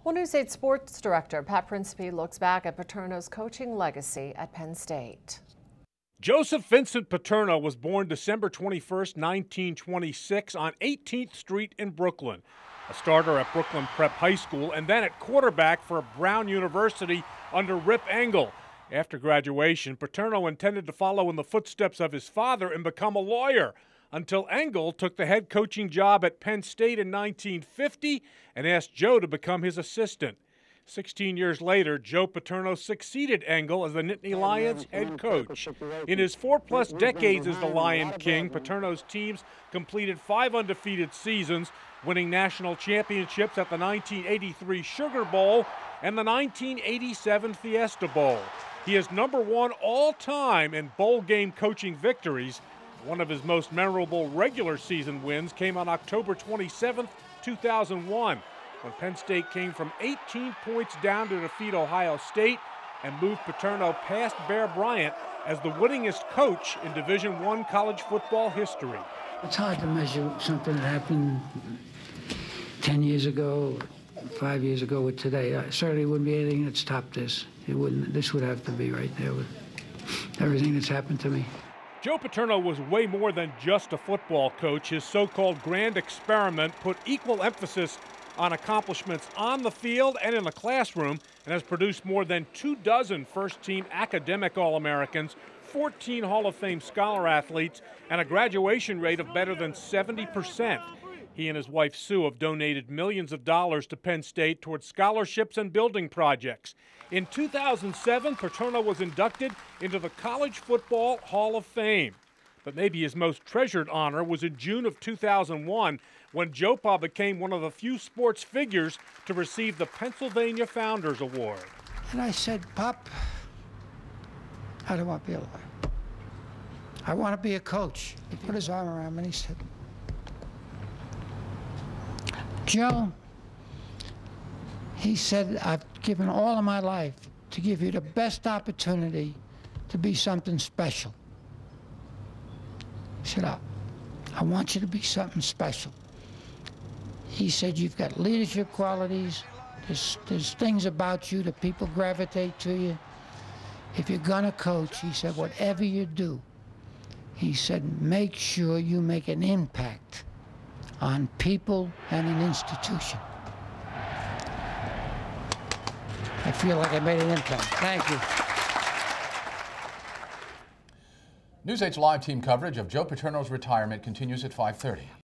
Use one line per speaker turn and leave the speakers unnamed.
Well, News 8 Sports Director Pat Principe looks back at Paterno's coaching legacy at Penn State.
Joseph Vincent Paterno was born December 21, 1926 on 18th Street in Brooklyn. A starter at Brooklyn Prep High School and then at quarterback for Brown University under Rip Engel. After graduation, Paterno intended to follow in the footsteps of his father and become a lawyer, until Engel took the head coaching job at Penn State in 1950 and asked Joe to become his assistant. 16 years later, Joe Paterno succeeded Engel as the Nittany Lions head coach. In his 4+ decades as the Lion King, Paterno's teams completed 5 undefeated seasons, winning national championships at the 1983 Sugar Bowl and the 1987 Fiesta Bowl. He is #1 all-time in bowl game coaching victories. One of his most memorable regular season wins came on October 27, 2001, when Penn State came from 18 points down to defeat Ohio State and moved Paterno past Bear Bryant as the winningest coach in Division I college football history.
It's hard to measure something that happened 10 years ago, 5 years ago with today. Certainly wouldn't be anything that's topped this. It wouldn't. This would have to be right there with everything that's happened to me.
Joe Paterno was way more than just a football coach. His so-called grand experiment put equal emphasis on accomplishments on the field and in the classroom, and has produced more than 24 first-team academic All-Americans, 14 Hall of Fame scholar athletes, and a graduation rate of better than 70%. He and his wife Sue have donated millions of dollars to Penn State towards scholarships and building projects. In 2007, Paterno was inducted into the College Football Hall of Fame. But maybe his most treasured honor was in June of 2001, when Joe Pa became one of the few sports figures to receive the Pennsylvania Founders Award.
And I said, Pop, I don't want to be a lawyer. I want to be a coach. He put his arm around me and he said, Joe, he said, I've given all of my life to give you the best opportunity to be something special. He said, I want you to be something special. He said, you've got leadership qualities. There's things about you that people gravitate to you. If you're gonna coach, he said, whatever you do, he said, make sure you make an impact on people and an institution. I feel like I made an impact. Thank you.
News 8's live team coverage of Joe Paterno's retirement continues at 5:30.